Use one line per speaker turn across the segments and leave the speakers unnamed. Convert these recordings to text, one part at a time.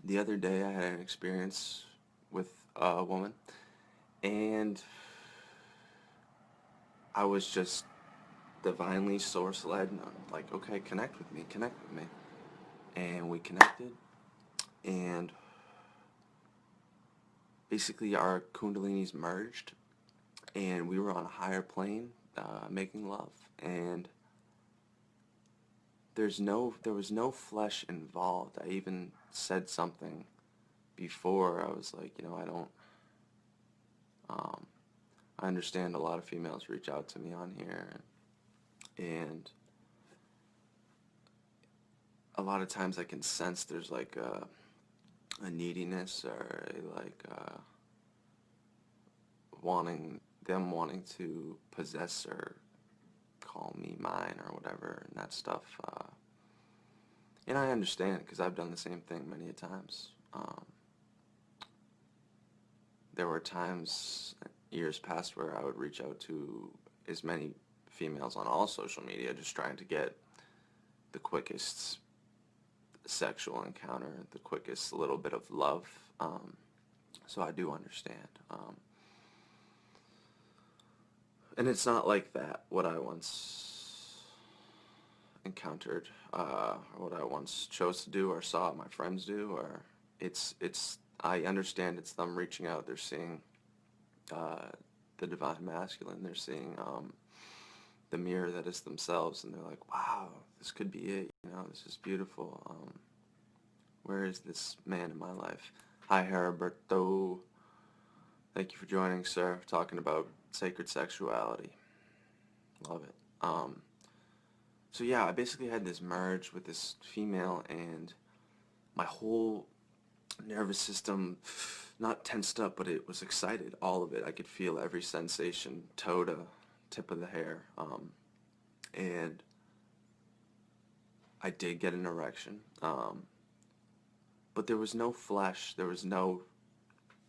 The other day I had an experience with a woman, and I was just divinely source led, and I'm like, okay, connect with me, connect with me. And we connected, and basically our kundalinis merged, and we were on a higher plane, making love. And there was no flesh involved. I even said something before. I was like, I don't, um, I understand a lot of females reach out to me on here, and a lot of times I can sense there's like a neediness or a like wanting to possess or call me mine or whatever and that stuff. And I understand because I've done the same thing many a times. There were times years past where I would reach out to as many females on all social media just trying to get the quickest sexual encounter, the quickest little bit of love. So I do understand. And it's not like that, what I once encountered, or what I once chose to do or saw my friends do, or I understand it's them reaching out. They're seeing uh, the divine masculine. They're seeing the mirror that is themselves, and they're like, wow, this could be it. This is beautiful. Where is this man in my life? Hi, Heriberto. Thank you for joining, sir. Talking about sacred sexuality. Love it. So yeah, I basically had this merge with this female, and my whole nervous system, not tensed up, but it was excited. All of it. I could feel every sensation, toe to tip of the hair. And I did get an erection. But there was no flesh. There was no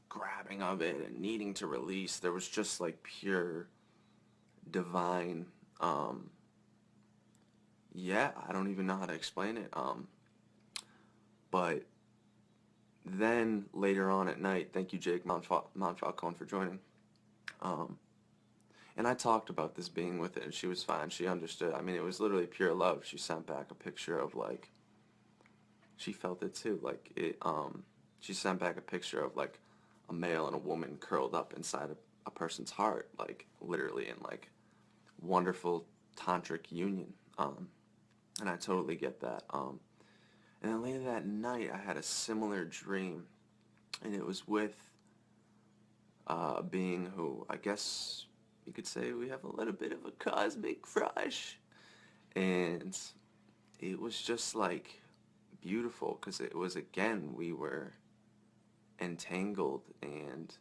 grabbing of it and needing to release. There was just like pure divine. Yeah, I don't even know how to explain it. But then later on at night, thank you, Jake Monfalcone, for joining. Um, and I talked about this being with it, and she was fine. She understood. I mean, it was literally pure love. She sent back a picture of like she felt it too. Like it. She sent back a picture of like a male and a woman curled up inside a person's heart, like literally in like wonderful tantric union. And I totally get that. And then later that night, I had a similar dream, and it was with a being who I guess you could say we have a little bit of a cosmic crush. And it was just like beautiful because it was, again, we were entangled, and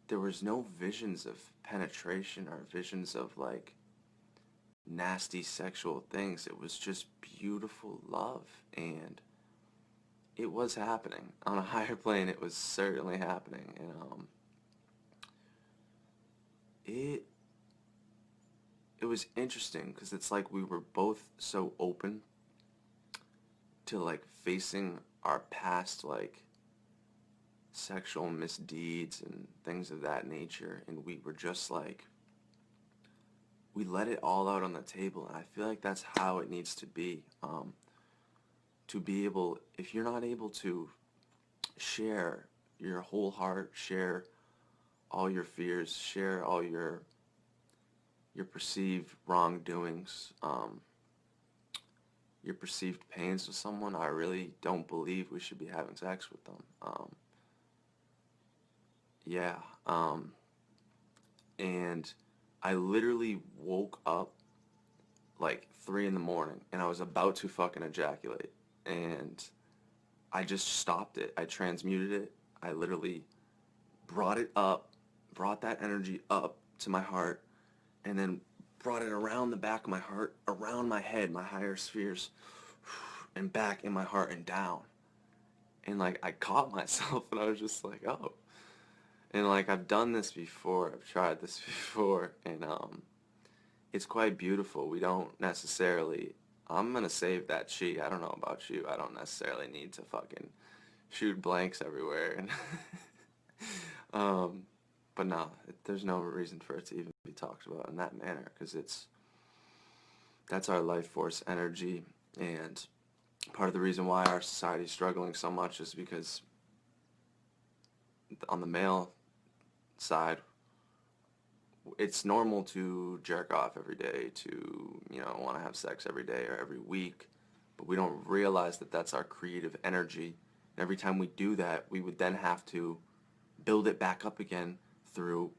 there was no visions of penetration or visions of like nasty sexual things. It was just beautiful love, and it was happening on a higher plane. It was certainly happening, and it it was interesting because it's like we were both so open to like facing our past like sexual misdeeds and things of that nature, and we were just like we let it all out on the table, and I feel like that's how it needs to be. To be able, if you're not able to share your whole heart, share all your fears, share all your perceived wrongdoings, your perceived pains with someone, I really don't believe we should be having sex with them. Yeah, and I literally woke up like 3 in the morning, and I was about to fucking ejaculate, and I just stopped it. I transmuted it. I literally brought it up, brought that energy up to my heart, and then brought it around the back of my heart, around my head, my higher spheres, and back in my heart and down. And like I caught myself, and I was just like, oh. And like I've done this before, I've tried this before, and it's quite beautiful. We don't necessarily. I'm gonna save that chi. I don't know about you. I don't necessarily need to fucking shoot blanks everywhere. And but no, there's no reason for it to even be talked about in that manner, because that's our life force energy. And part of the reason why our society is struggling so much is because on the male side, it's normal to jerk off every day, to, want to have sex every day or every week, but we don't realize that that's our creative energy. And every time we do that, we would then have to build it back up again through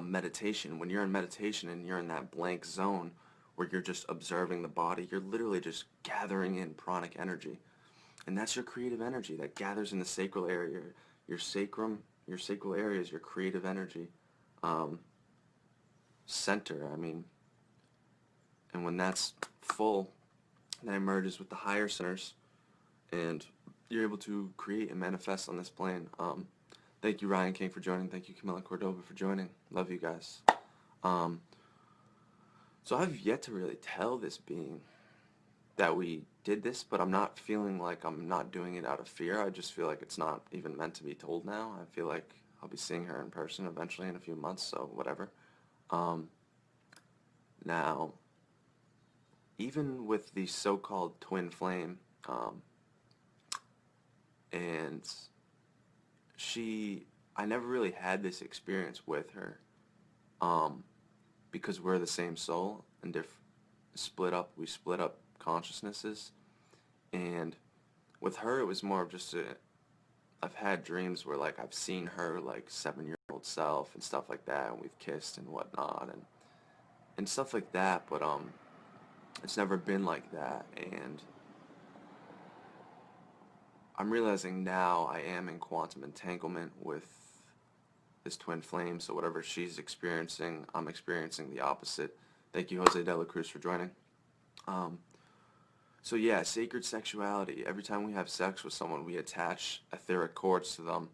meditation. When you're in meditation and you're in that blank zone where you're just observing the body, you're literally just gathering in pranic energy. And that's your creative energy that gathers in the sacral area. Your sacrum, your sacral area is your creative energy center. And when that's full, then it merges with the higher centers, and you're able to create and manifest on this plane. Thank you, Ryan King, for joining. Thank you, Camila Cordova, for joining. Love you guys. So I've yet to really tell this being that we did this, but I'm not feeling like I'm not doing it out of fear. I just feel like it's not even meant to be told now. I feel like I'll be seeing her in person eventually in a few months, so whatever. Now, even with the so-called twin flame, and I never really had this experience with her, because we're the same soul, and we split up consciousnesses, and with her it was more of just I've had dreams where like I've seen her like 7-year-old self and stuff like that, and we've kissed and whatnot, and stuff like that, but it's never been like that. And I'm realizing now I am in quantum entanglement with this twin flame, so whatever she's experiencing, I'm experiencing the opposite. Thank you, Jose de la Cruz, for joining. So yeah, sacred sexuality. Every time we have sex with someone, we attach etheric cords to them,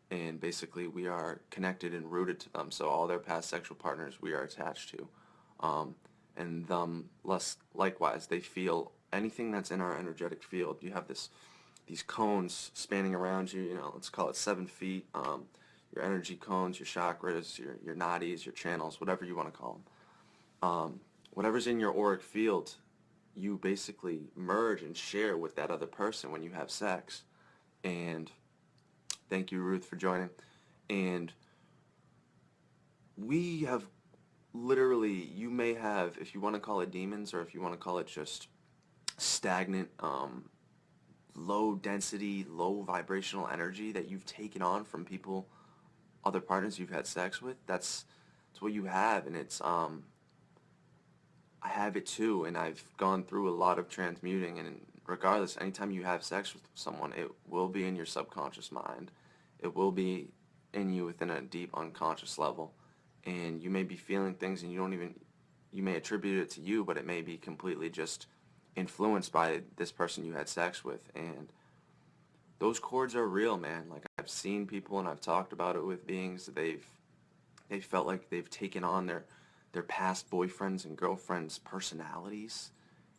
and basically we are connected and rooted to them. So all their past sexual partners we are attached to. And likewise, they feel anything that's in our energetic field. You have these cones spanning around you, let's call it 7 feet. Your energy cones, your chakras, your nadis, your channels, whatever you want to call them. Whatever's in your auric field, you basically merge and share with that other person when you have sex. And thank you, Ruth, for joining. And we have literally, you may have, if you want to call it demons, or if you want to call it just stagnant, low density, low vibrational energy that you've taken on from people, other partners you've had sex with. That's what you have. And it's I have it too, and I've gone through a lot of transmuting, and regardless, anytime you have sex with someone, it will be in your subconscious mind. It will be in you within a deep unconscious level, and you may be feeling things and you may attribute it to you, but it may be completely just influenced by this person you had sex with. And those cords are real, man. Like, I've seen people and I've talked about it with beings that they felt like they've taken on their past boyfriends and girlfriends' personalities,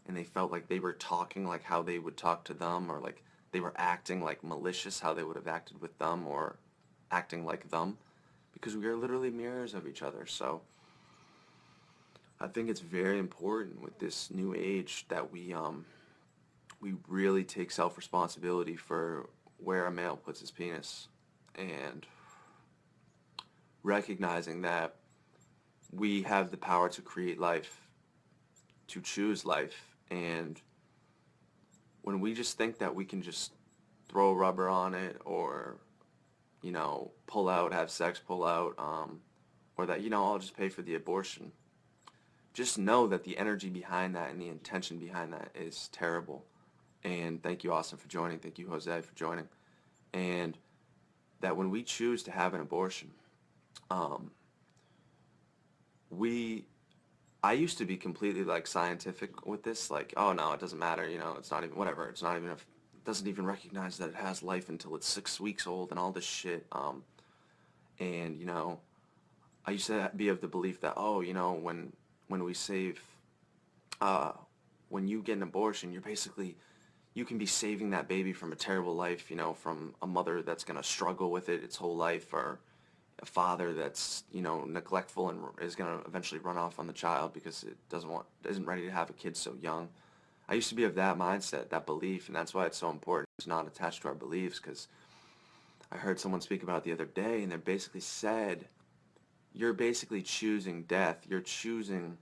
and they felt like they were talking like how they would talk to them, or like they were acting like malicious how they would have acted with them, or acting like them, because we are literally mirrors of each other. So I think it's very important with this new age that we really take self-responsibility for where a male puts his penis, and recognizing that we have the power to create life, to choose life. And when we just think that we can just throw rubber on it, or pull out, have sex, pull out, or that I'll just pay for the abortion, just know that the energy behind that and the intention behind that is terrible. And thank you, Austin, for joining. Thank you, Jose, for joining. And that when we choose to have an abortion, I used to be completely like scientific with this, like, oh no, it doesn't matter, it's not even, whatever, it doesn't even recognize that it has life until it's 6 weeks old and all this shit. And I used to be of the belief that, oh, when we save, when you get an abortion, you're basically, you can be saving that baby from a terrible life, from a mother that's going to struggle with it its whole life, or a father that's, neglectful and is going to eventually run off on the child because it isn't ready to have a kid so young. I used to be of that mindset, that belief, and that's why it's so important to not attach to our beliefs, because I heard someone speak about it the other day, and they basically said, you're basically choosing death. You're choosing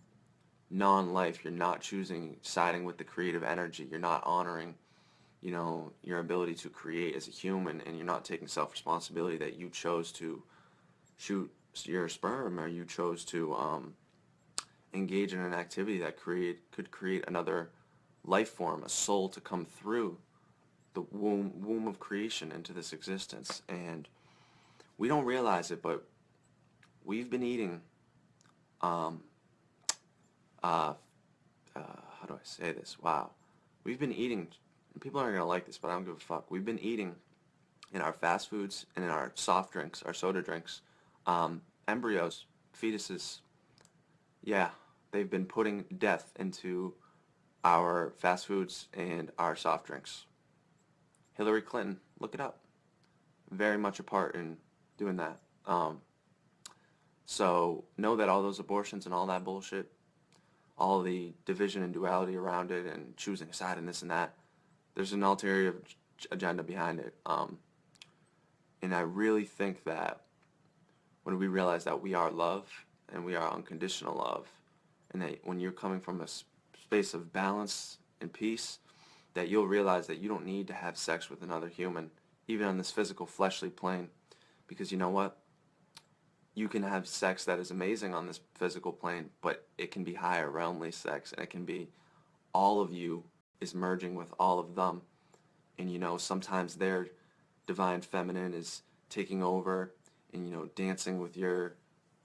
non-life. You're not choosing siding with the creative energy. You're not honoring, your ability to create as a human, and you're not taking self-responsibility that you chose to shoot your sperm, or you chose to engage in an activity that could create another life form, a soul to come through the womb of creation into this existence. And we don't realize it, but we've been eating, um, uh, how do I say this? Wow. We've been eating, people aren't going to like this, but I don't give a fuck. We've been eating in our fast foods and in our soft drinks, our soda drinks, embryos, fetuses. Yeah, they've been putting death into our fast foods and our soft drinks. Hillary Clinton, look it up. Very much a part in doing that. So know that all those abortions and all that bullshit, all the division and duality around it and choosing a side and this and that, there's an ulterior agenda behind it. And I really think that when we realize that we are love and we are unconditional love, and that when you're coming from a space of balance and peace, that you'll realize that you don't need to have sex with another human, even on this physical fleshly plane, because you know what? You can have sex that is amazing on this physical plane, but it can be higher realmly sex, and it can be all of you is merging with all of them. And sometimes their divine feminine is taking over and, dancing with your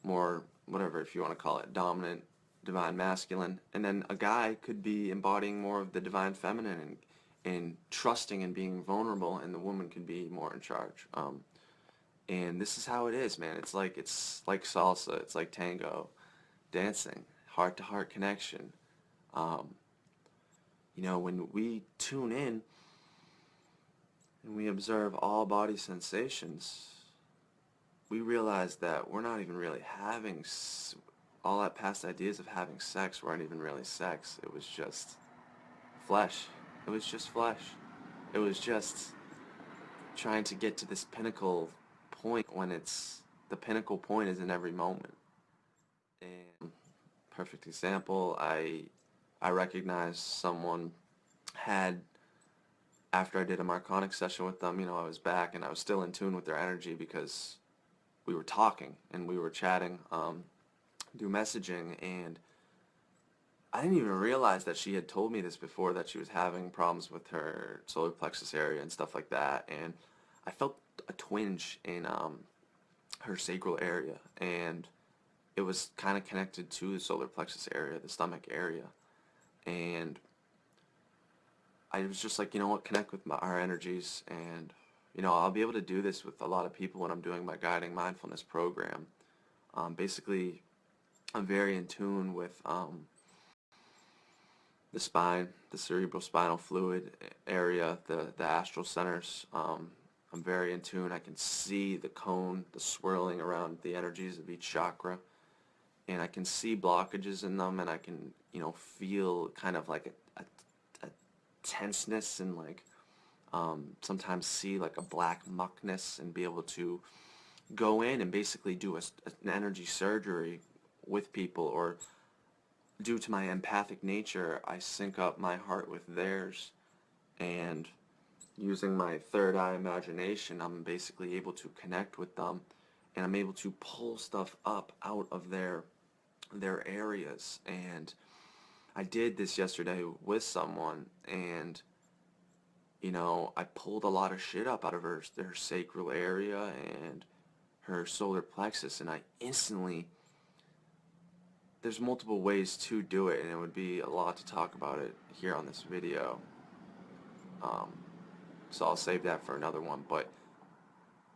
more, whatever, if you want to call it, dominant divine masculine. And then a guy could be embodying more of the divine feminine and trusting and being vulnerable, and the woman can be more in charge. And this is how it is, man. It's like salsa. It's like tango, dancing, heart-to-heart connection. Um, when we tune in and we observe all body sensations, we realize that we're not even really having all that past ideas of having sex weren't even really sex. It was just flesh. It was just flesh. It was just trying to get to this pinnacle point when the pinnacle point is in every moment. And perfect example, I recognized someone had, after I did a Marconic session with them, I was back and I was still in tune with their energy because we were talking and we were chatting through messaging, and I didn't even realize that she had told me this before, that she was having problems with her solar plexus area and stuff like that, and I felt a twinge in her sacral area, and it was kind of connected to the solar plexus area, the stomach area, and I was just like, you know what, connect with our energies, and I'll be able to do this with a lot of people when I'm doing my guiding mindfulness program. Basically, I'm very in tune with the spine, the cerebral spinal fluid area, the astral centers. I'm very in tune. I can see the cone, the swirling around the energies of each chakra, and I can see blockages in them, and I can, feel kind of like a tenseness, and like sometimes see like a black muckness, and be able to go in and basically do an energy surgery with people, or due to my empathic nature, I sync up my heart with theirs, and using my third eye imagination, I'm basically able to connect with them, and I'm able to pull stuff up out of their areas. And I did this yesterday with someone, and I pulled a lot of shit up out of their sacral area and her solar plexus, and I instantly, there's multiple ways to do it, and it would be a lot to talk about it here on this video. So I'll save that for another one, but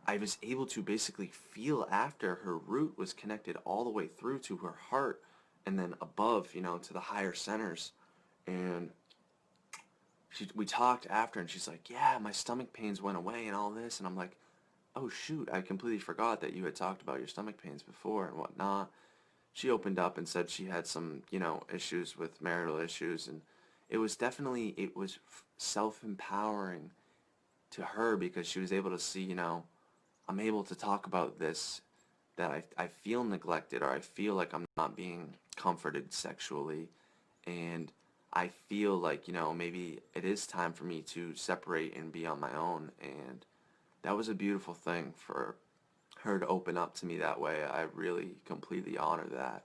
I was able to basically feel after her root was connected all the way through to her heart, and then above, to the higher centers. And we talked after, and she's like, yeah, my stomach pains went away and all this, and I'm like, oh shoot, I completely forgot that you had talked about your stomach pains before and whatnot. She opened up and said she had some, issues with marital issues, and it was self-empowering to her because she was able to see, I'm able to talk about this, that I feel neglected, or I feel like I'm not being comforted sexually, and I feel like, maybe it is time for me to separate and be on my own. And that was a beautiful thing for her to open up to me that way. I really completely honor that.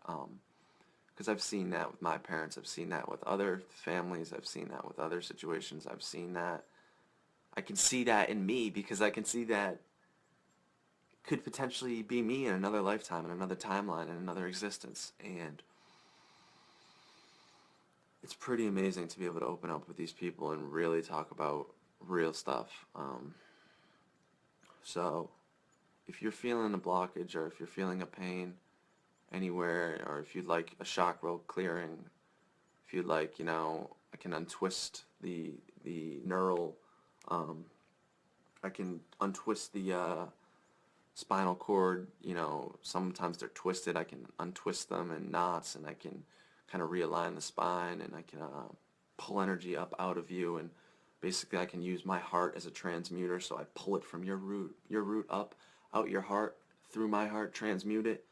Because I've seen that with my parents. I've seen that with other families. I've seen that with other situations. I've seen that. I can see that in me because I can see that could potentially be me in another lifetime, in another timeline, in another existence. And it's pretty amazing to be able to open up with these people and really talk about real stuff. So if you're feeling a blockage, or if you're feeling a pain anywhere, or if you'd like a chakra clearing, if you'd like, I can untwist the neural, um, I can untwist the spinal cord. Sometimes they're twisted. I can untwist them in knots, and I can kind of realign the spine, and I can pull energy up out of you, and basically I can use my heart as a transmuter. So I pull it from your root up, out your heart, through my heart, transmute it,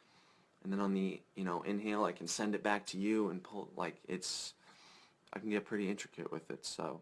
and then on the inhale I can send it back to you and pull, like, I can get pretty intricate with it. So